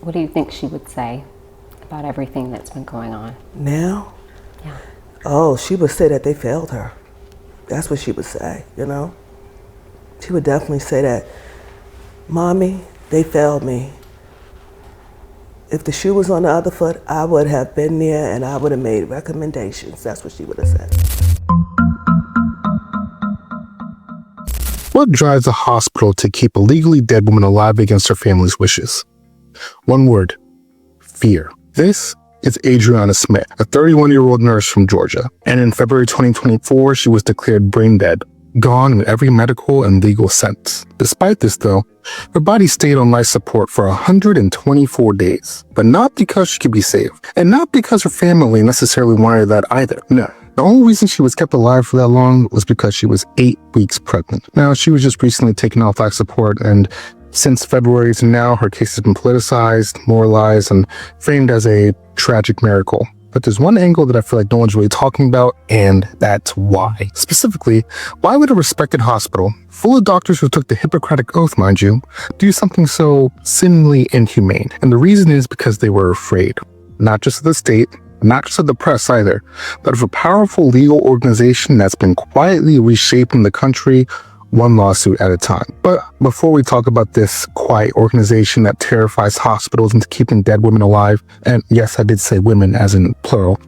What do you think she would say about everything that's been going on? Now? Yeah. Oh, she would say that they failed her. That's what she would say, you know? She would definitely say that, Mommy, they failed me. If the shoe was on the other foot, I would have been there and I would have made recommendations. That's what she would have said. What drives a hospital to keep a legally dead woman alive against her family's wishes? One word: fear. This is Adriana Smith, a 31-year-old nurse from Georgia. And in February 2024, she was declared brain dead, gone in every medical and legal sense. Despite this, though, her body stayed on life support for 124 days. But not because she could be saved, and not because her family necessarily wanted that either. No. The only reason she was kept alive for that long was because she was 8 weeks pregnant. Now, she was just recently taken off life support, and since February to now, her case has been politicized, moralized, and framed as a tragic miracle. But there's one angle that I feel like no one's really talking about, and that's why. Specifically, why would a respected hospital, full of doctors who took the Hippocratic Oath, mind you, do something so seemingly inhumane? And the reason is because they were afraid. Not just of the state, not just of the press either, but of a powerful legal organization that's been quietly reshaping the country one lawsuit at a time. But before we talk about this quiet organization that terrifies hospitals into keeping dead women alive, and yes, I did say women as in plural,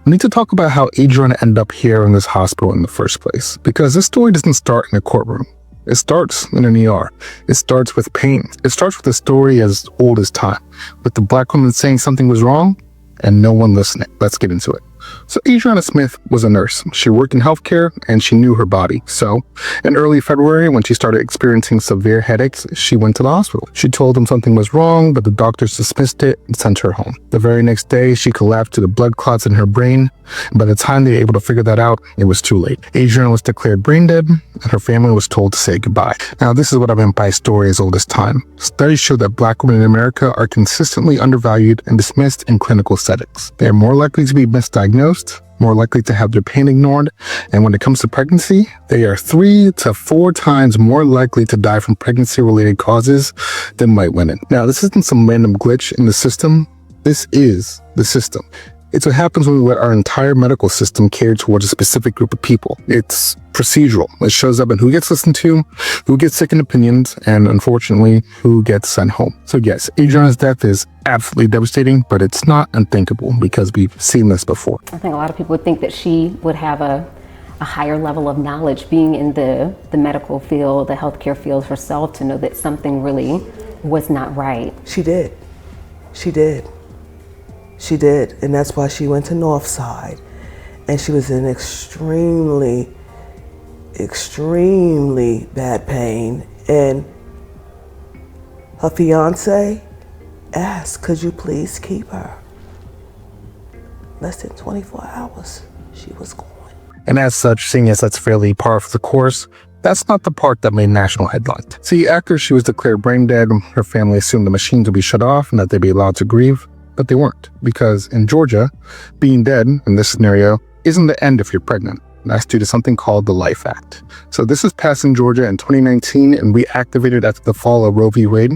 we need to talk about how Adriana ended up here in this hospital in the first place. Because this story doesn't start in a courtroom. It starts in an ER. It starts with pain. It starts with a story as old as time, with the black woman saying something was wrong and no one listening. Let's get into it. So Adriana Smith was a nurse. She worked in healthcare and she knew her body. So in early February, when she started experiencing severe headaches, she went to the hospital. She told them something was wrong, but the doctors dismissed it and sent her home. The very next day, she collapsed due to blood clots in her brain. By the time they were able to figure that out, it was too late. Adriana was declared brain dead and her family was told to say goodbye. Now, this is what I meant by story as old as time. Studies show that black women in America are consistently undervalued and dismissed in clinical settings. They are more likely to be misdiagnosed, more likely to have their pain ignored, and when it comes to pregnancy, they are 3 to 4 times more likely to die from pregnancy-related causes than white women. Now, this isn't some random glitch in the system. This is the system. It's what happens when we let our entire medical system cater towards a specific group of people. It's procedural. It shows up in who gets listened to, who gets second opinions, and unfortunately, who gets sent home. So yes, Adriana's death is absolutely devastating, but it's not unthinkable because we've seen this before. I think a lot of people would think that she would have a higher level of knowledge being in the medical field, the healthcare field herself, to know that something really was not right. She did. She did. She did, and that's why she went to Northside, and she was in extremely bad pain, and her fiance asked, could you please keep her? Less than 24 hours, she was gone. And as such, seeing as that's fairly par for the course, that's not the part that made national headlines. See, after she was declared brain dead, her family assumed the machines would be shut off and that they'd be allowed to grieve. But they weren't, because in Georgia, being dead in this scenario isn't the end if you're pregnant. That's due to something called the Life Act. So this was passed in Georgia in 2019 and reactivated after the fall of Roe v. Wade.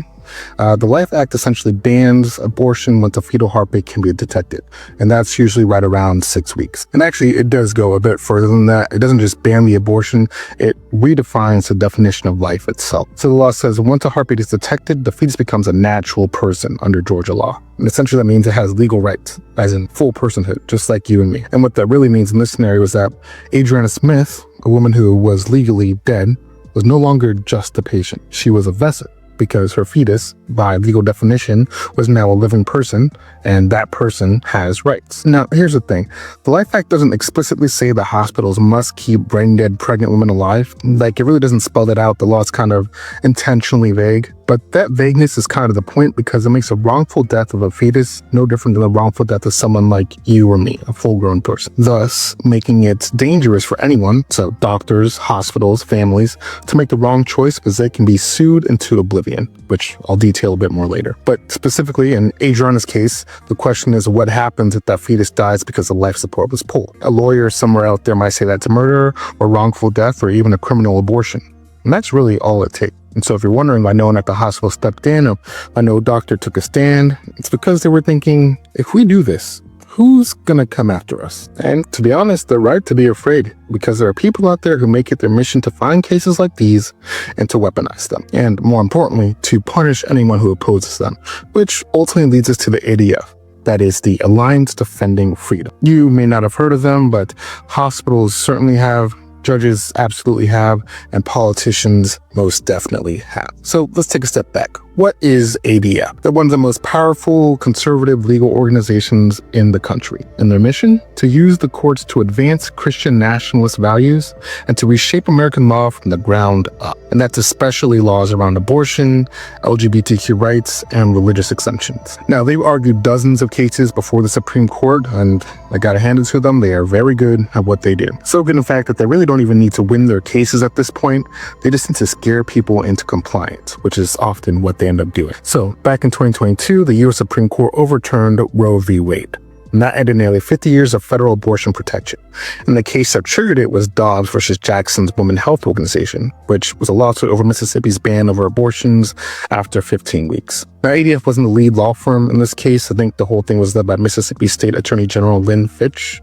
The Life Act essentially bans abortion once a fetal heartbeat can be detected, and that's usually right around 6 weeks. And actually, it does go a bit further than that. It doesn't just ban the abortion, it redefines the definition of life itself. So the law says once a heartbeat is detected, the fetus becomes a natural person under Georgia law. And essentially that means it has legal rights, as in full personhood, just like you and me. And what that really means in this scenario is that Adriana Smith, a woman who was legally dead, was no longer just a patient. She was a vessel, because her fetus, by legal definition, was now a living person, and that person has rights. Now, here's the thing. The Life Act doesn't explicitly say that hospitals must keep brain-dead pregnant women alive. Like, it really doesn't spell that out. The law is kind of intentionally vague. But that vagueness is kind of the point because it makes a wrongful death of a fetus no different than a wrongful death of someone like you or me, a full-grown person. Thus, making it dangerous for anyone, so doctors, hospitals, families, to make the wrong choice because they can be sued into oblivion, which I'll detail a bit more later. But specifically in Adriana's case, the question is what happens if that fetus dies because the life support was pulled? A lawyer somewhere out there might say that's murder or wrongful death or even a criminal abortion. And that's really all it takes. And so if you're wondering why no one at the hospital stepped in or why no doctor took a stand, it's because they were thinking, if we do this, who's gonna come after us? And to be honest, they're right to be afraid, because there are people out there who make it their mission to find cases like these and to weaponize them. And more importantly, to punish anyone who opposes them, which ultimately leads us to the ADF. That is the Alliance Defending Freedom. You may not have heard of them, but hospitals certainly have, judges absolutely have, and politicians most definitely have. So let's take a step back. What is ADF? They're one of the most powerful conservative legal organizations in the country, and their mission? To use the courts to advance Christian nationalist values and to reshape American law from the ground up. And that's especially laws around abortion, LGBTQ rights, and religious exemptions. Now, they've argued dozens of cases before the Supreme Court, and I gotta hand it to them, they are very good at what they do. So good, in fact, that they really don't even need to win their cases at this point. They just need to scare people into compliance, which is often what they end up doing. So back in 2022, the US Supreme Court overturned Roe v. Wade. And that ended nearly 50 years of federal abortion protection. And the case that triggered it was Dobbs versus Jackson's Women's Health Organization, which was a lawsuit over Mississippi's ban over abortions after 15 weeks. Now, ADF wasn't the lead law firm in this case. I think the whole thing was led by Mississippi State Attorney General Lynn Fitch.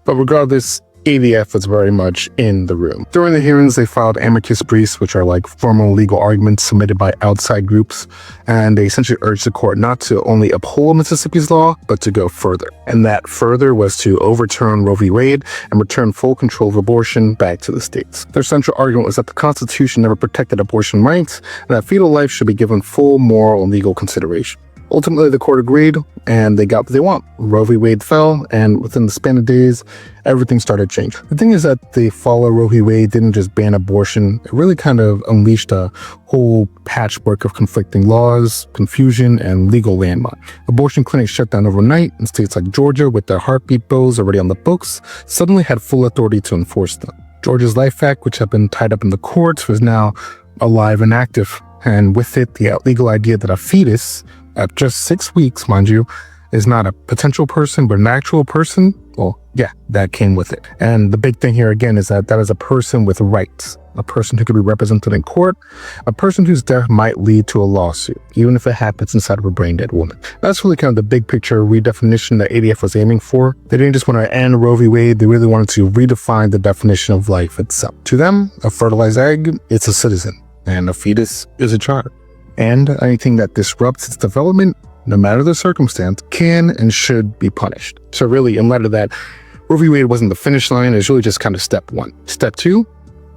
But regardless, ADF was very much in the room. During the hearings, they filed amicus briefs, which are like formal legal arguments submitted by outside groups, and they essentially urged the court not to only uphold Mississippi's law, but to go further. And that further was to overturn Roe v. Wade and return full control of abortion back to the states. Their central argument was that the Constitution never protected abortion rights, and that fetal life should be given full moral and legal consideration. Ultimately, the court agreed, and they got what they want. Roe v. Wade fell, and within the span of days, everything started changing. The thing is that the fall of Roe v. Wade didn't just ban abortion, it really kind of unleashed a whole patchwork of conflicting laws, confusion, and legal landmines. Abortion clinics shut down overnight, and states like Georgia, with their heartbeat bills already on the books, suddenly had full authority to enforce them. Georgia's Life Act, which had been tied up in the courts, was now alive and active, and with it, the legal idea that a fetus, at just 6 weeks, mind you, is not a potential person, but an actual person, well, yeah, that came with it. And the big thing here, again, is that is a person with rights, a person who could be represented in court, a person whose death might lead to a lawsuit, even if it happens inside of a brain-dead woman. That's really kind of the big picture redefinition that ADF was aiming for. They didn't just want to end Roe v. Wade, they really wanted to redefine the definition of life itself. To them, a fertilized egg, it's a citizen, and a fetus is a child. And anything that disrupts its development, no matter the circumstance, can and should be punished. So really, in light of that, Roe v. Wade wasn't the finish line, it's really just kind of step one. Step two,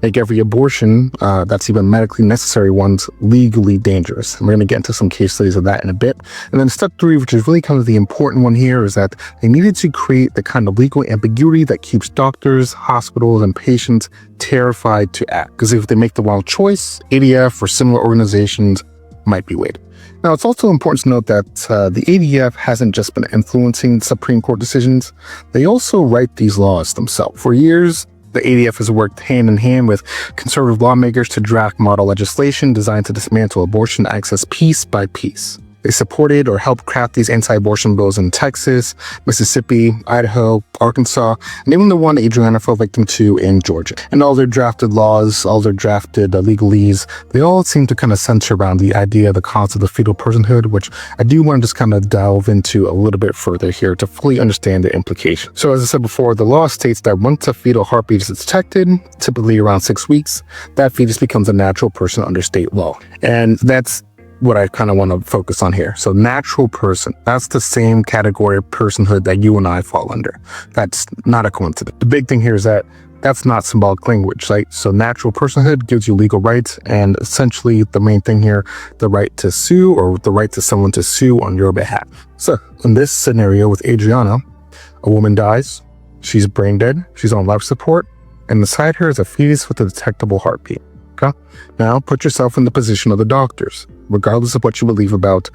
make every abortion, that's even medically necessary ones, legally dangerous. And we're going to get into some case studies of that in a bit. And then step three, which is really kind of the important one here, is that they needed to create the kind of legal ambiguity that keeps doctors, hospitals, and patients terrified to act. Because if they make the wrong choice, ADF or similar organizations might be waiting. Now, it's also important to note that the ADF hasn't just been influencing Supreme Court decisions. They also write these laws themselves. For years, the ADF has worked hand in hand with conservative lawmakers to draft model legislation designed to dismantle abortion access piece by piece. They supported or helped craft these anti-abortion bills in Texas, Mississippi, Idaho, Arkansas, and even the one Adriana fell victim to in Georgia. And all their drafted laws, all their drafted legalese, they all seem to kind of center around the idea of the concept of fetal personhood, which I do want to just kind of delve into a little bit further here to fully understand the implications. So as I said before, the law states that once a fetal heartbeat is detected, typically around 6 weeks, that fetus becomes a natural person under state law. And that's what I kind of want to focus on here. So natural person, that's the same category of personhood that you and I fall under. That's not a coincidence. The big thing here is that that's not symbolic language, right? So natural personhood gives you legal rights, and essentially the main thing here, the right to sue, or the right to someone to sue on your behalf. So in this scenario with Adriana, a woman dies, she's brain dead, she's on life support, and beside her is a fetus with a detectable heartbeat. Okay? Now put yourself in the position of the doctors. Regardless of what you believe about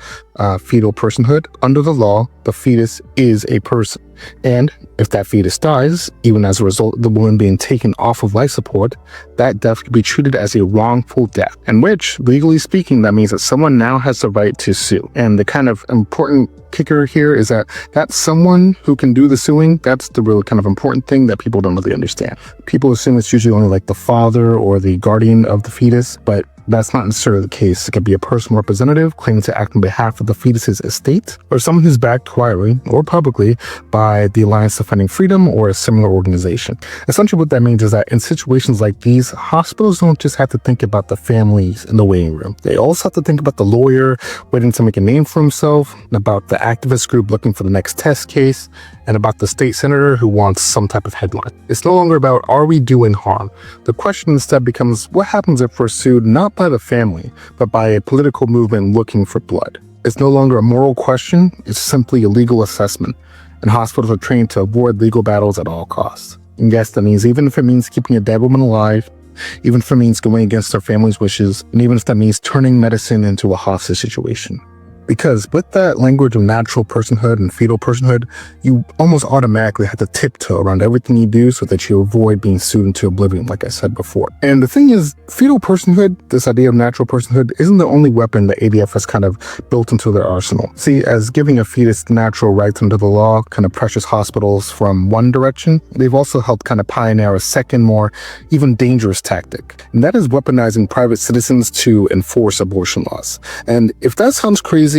fetal personhood, under the law, the fetus is a person. And if that fetus dies, even as a result of the woman being taken off of life support, that death could be treated as a wrongful death, and which, legally speaking, that means that someone now has the right to sue. And the kind of important kicker here is that that's someone who can do the suing. That's the real kind of important thing that people don't really understand. People assume it's usually only like the father or the guardian of the fetus, but That's not necessarily the case. It could be a personal representative claiming to act on behalf of the fetus's estate, or someone who's backed quietly or publicly by the Alliance Defending Freedom or a similar organization. Essentially what that means is that in situations like these, hospitals don't just have to think about the families in the waiting room. They also have to think about the lawyer waiting to make a name for himself, about the activist group looking for the next test case, and about the state senator who wants some type of headline. It's no longer about, are we doing harm? The question instead becomes, what happens if we're sued not by the family, but by a political movement looking for blood? It's no longer a moral question, it's simply a legal assessment, and hospitals are trained to avoid legal battles at all costs. And yes, that means even if it means keeping a dead woman alive, even if it means going against their family's wishes, and even if that means turning medicine into a hostage situation. Because with that language of natural personhood and fetal personhood, you almost automatically have to tiptoe around everything you do so that you avoid being sued into oblivion, like I said before. And the thing is, fetal personhood, this idea of natural personhood, isn't the only weapon the ADF has kind of built into their arsenal. See, as giving a fetus natural rights under the law kind of pressures hospitals from one direction, they've also helped kind of pioneer a second, more even dangerous tactic. And that is weaponizing private citizens to enforce abortion laws. And if that sounds crazy,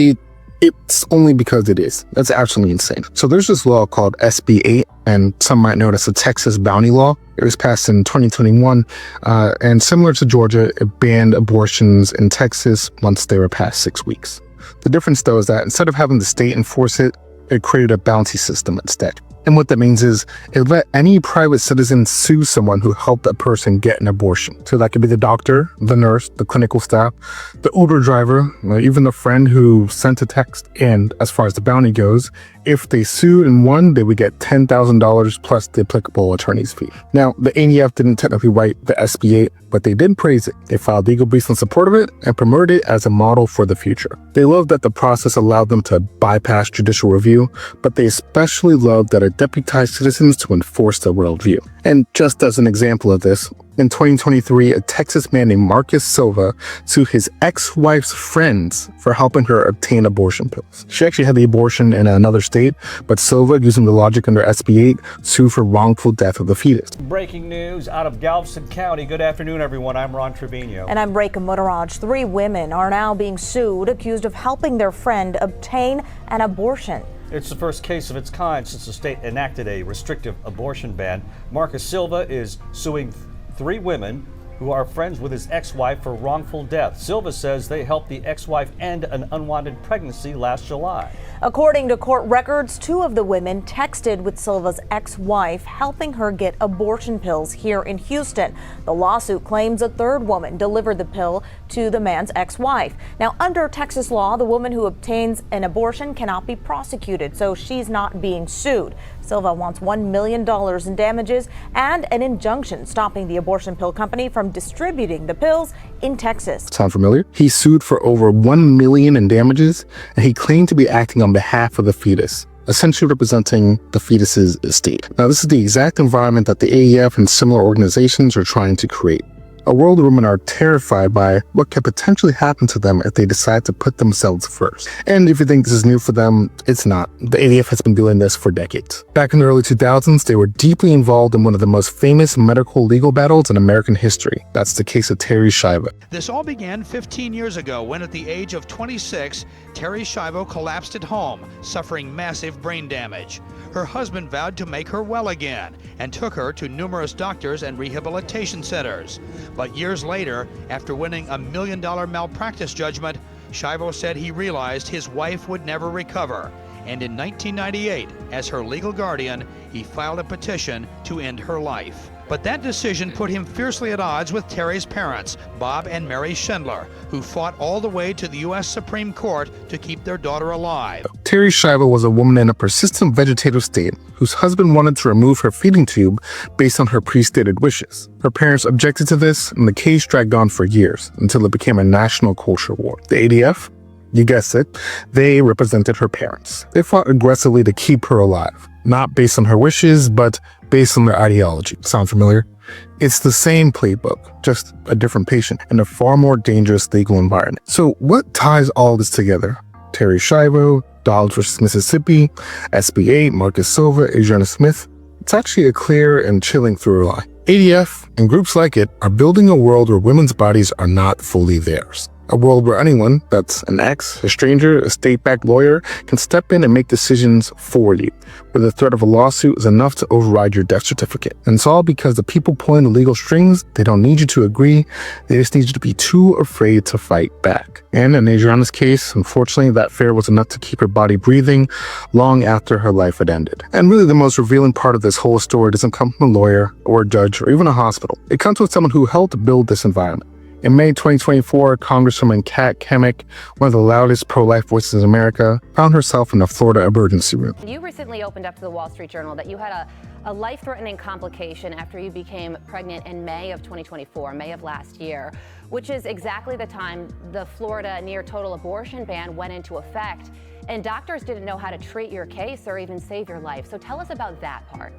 it's only because it is. That's absolutely insane. So there's this law called SB 8, and some might know it as the Texas Bounty Law. It was passed in 2021, and similar to Georgia, it banned abortions in Texas once they were past 6 weeks. The difference, though, is that instead of having the state enforce it, it created a bounty system instead. And what that means is it let any private citizen sue someone who helped a person get an abortion. So that could be the doctor, the nurse, the clinical staff, the Uber driver, even the friend who sent a text. And as far as the bounty goes, if they sued and won, they would get $10,000 plus the applicable attorney's fee. Now, the ADF didn't technically write the SB 8, but they did praise it. They filed legal briefs in support of it and promoted it as a model for the future. They loved that the process allowed them to bypass judicial review, but they especially loved that it deputized citizens to enforce their worldview. And just as an example of this, in 2023, a Texas man named Marcus Silva sued his ex-wife's friends for helping her obtain abortion pills. She actually had the abortion in another state, but Silva, using the logic under SB 8, sued for wrongful death of the fetus. Breaking news out of Galveston County. Good afternoon, everyone. I'm Ron Trevino. And I'm Reka Mutaraj. 3 women are now being sued, accused of helping their friend obtain an abortion. It's the first case of its kind since the state enacted a restrictive abortion ban. Marcus Silva is suing 3 women who are friends with his ex-wife for wrongful death. Silva says they helped the ex-wife end an unwanted pregnancy last July. According to court records, 2 of the women texted with Silva's ex-wife, helping her get abortion pills here in Houston. The lawsuit claims a 3rd woman delivered the pill to the man's ex-wife. Now, under Texas law, the woman who obtains an abortion cannot be prosecuted, so she's not being sued. Silva wants $1 million in damages and an injunction stopping the abortion pill company from distributing the pills in Texas. Sound familiar? He sued for over $1 million in damages, and he claimed to be acting on behalf of the fetus, essentially representing the fetus's estate. Now, this is the exact environment that the AEF and similar organizations are trying to create. A world where women are terrified by what could potentially happen to them if they decide to put themselves first. And if you think this is new for them, it's not. The ADF has been doing this for decades. Back in the early 2000s, they were deeply involved in one of the most famous medical legal battles in American history. That's the case of Terri Schiavo. This all began 15 years ago when, at the age of 26, Terri Schiavo collapsed at home, suffering massive brain damage. Her husband vowed to make her well again and took her to numerous doctors and rehabilitation centers. But years later, after winning a $1 million malpractice judgment, Schiavo said he realized his wife would never recover. And in 1998, as her legal guardian, he filed a petition to end her life. But that decision put him fiercely at odds with Terri's parents, Bob and Mary Schindler, who fought all the way to the U.S. Supreme Court to keep their daughter alive. Terri Schiavo was a woman in a persistent vegetative state whose husband wanted to remove her feeding tube based on her pre-stated wishes. Her parents objected to this, and the case dragged on for years until it became a national culture war. The ADF, you guessed it, they represented her parents. They fought aggressively to keep her alive, not based on her wishes, but based on their ideology. Sound familiar? It's the same playbook, just a different patient and a far more dangerous legal environment. So what ties all this together? Terri Schiavo, Dobbs versus Mississippi, SB 8, Marcus Silva, Adriana Smith. It's actually a clear and chilling through line. ADF and groups like it are building a world where women's bodies are not fully theirs. A world where anyone that's an ex, a stranger, a state-backed lawyer can step in and make decisions for you, where the threat of a lawsuit is enough to override your death certificate. And it's all because the people pulling the legal strings, they don't need you to agree, they just need you to be too afraid to fight back. And in Adriana's case, unfortunately, that fear was enough to keep her body breathing long after her life had ended. And really the most revealing part of this whole story doesn't come from a lawyer or a judge or even a hospital. It comes with someone who helped build this environment. In May 2024, Congresswoman Cammack, one of the loudest pro-life voices in America, found herself in a Florida emergency room. You recently opened up to the Wall Street Journal that you had a life-threatening complication after you became pregnant in May of 2024, May of last year, which is exactly the time the Florida near-total abortion ban went into effect. And doctors didn't know how to treat your case or even save your life. So tell us about that part.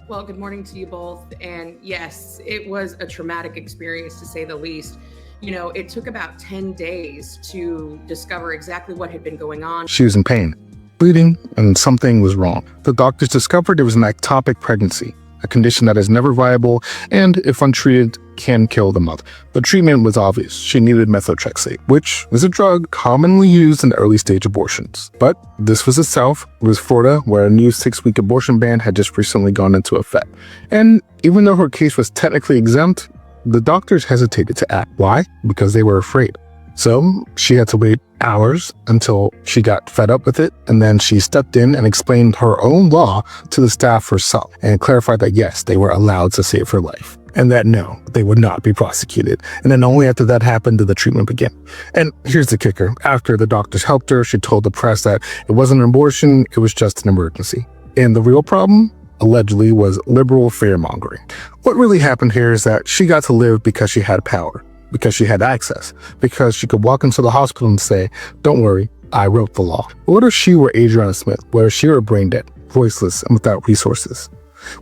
Well, good morning to you both. And yes, it was a traumatic experience to say the least. You know, it took about 10 days to discover exactly what had been going on. She was in pain, bleeding, and something was wrong. The doctors discovered it was an ectopic pregnancy, a condition that is never viable and, if untreated, can kill the mother. The treatment was obvious. She needed methotrexate, which is a drug commonly used in early stage abortions. But this was the South. It was Florida, where a new 6-week abortion ban had just recently gone into effect. And even though her case was technically exempt, the doctors hesitated to act. Why? Because they were afraid. So she had to wait hours until she got fed up with it, and then she stepped in and explained her own law to the staff herself and clarified that yes, they were allowed to save her life, and that no, they would not be prosecuted. And then only after that happened did the treatment begin. And here's the kicker. After the doctors helped her, she told the press that it wasn't an abortion, it was just an emergency. And the real problem, allegedly, was liberal fear-mongering. What really happened here is that she got to live because she had power, because she had access, because she could walk into the hospital and say, don't worry, I wrote the law. What if she were Adriana Smith? What if she were brain dead, voiceless, and without resources?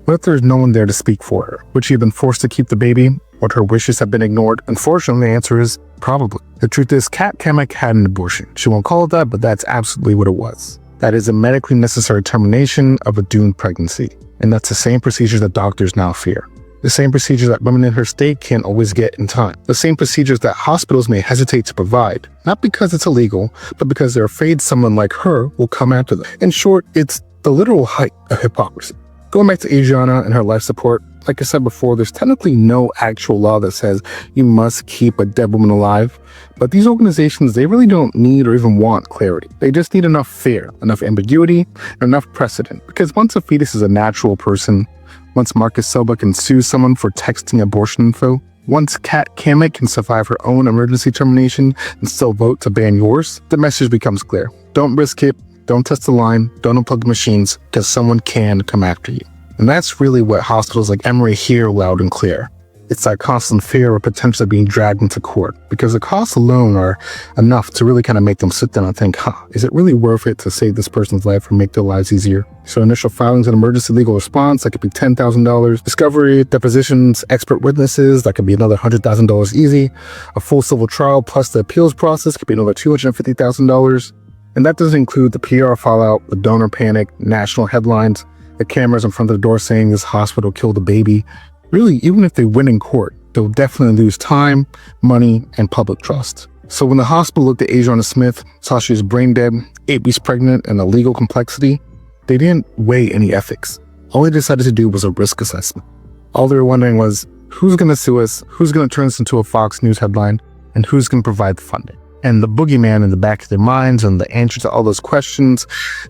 What if there's no one there to speak for her? Would she have been forced to keep the baby? Would her wishes have been ignored? Unfortunately, the answer is probably. The truth is, Cammack had an abortion. She won't call it that, but that's absolutely what it was. That is a medically necessary termination of a doomed pregnancy. And that's the same procedure that doctors now fear. The same procedures that women in her state can't always get in time. The same procedures that hospitals may hesitate to provide, not because it's illegal, but because they're afraid someone like her will come after them. In short, it's the literal height of hypocrisy. Going back to Adriana and her life support, like I said before, there's technically no actual law that says you must keep a dead woman alive. But these organizations, they really don't need or even want clarity. They just need enough fear, enough ambiguity, and enough precedent. Because once a fetus is a natural person, once Marcus Silva can sue someone for texting abortion info, once Cammack can survive her own emergency termination and still vote to ban yours, the message becomes clear. Don't risk it, don't test the line, don't unplug the machines, because someone can come after you. And that's really what hospitals like Emory hear loud and clear. It's that constant fear of potentially being dragged into court, because the costs alone are enough to really kind of make them sit down and think, is it really worth it to save this person's life or make their lives easier? So initial filings and emergency legal response, that could be $10,000. Discovery, depositions, expert witnesses, that could be another $100,000 easy. A full civil trial plus the appeals process could be another $250,000. And that doesn't include the PR fallout, the donor panic, national headlines, the cameras in front of the door saying this hospital killed a baby. Really, even if they win in court, they'll definitely lose time, money, and public trust. So when the hospital looked at Adriana Smith, saw she was brain dead, 8 weeks pregnant, and a legal complexity, they didn't weigh any ethics. All they decided to do was a risk assessment. All they were wondering was, who's going to sue us, who's going to turn this into a Fox News headline, and who's going to provide the funding? And the boogeyman in the back of their minds and the answer to all those questions,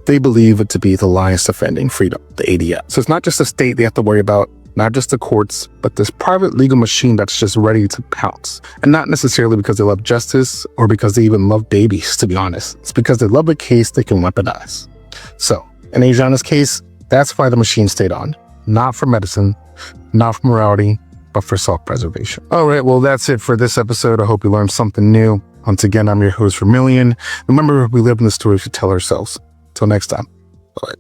they believe it to be the Alliance Defending Freedom, the ADF. So it's not just the state they have to worry about, not just the courts, but this private legal machine that's just ready to pounce. And not necessarily because they love justice or because they even love babies, to be honest. It's because they love a case they can weaponize. So, in Adriana's case, that's why the machine stayed on. Not for medicine, not for morality, but for self-preservation. All right, well, that's it for this episode. I hope you learned something new. Once again, I'm your host, Vermillion. Remember, we live in the stories we tell ourselves. Till next time. Bye.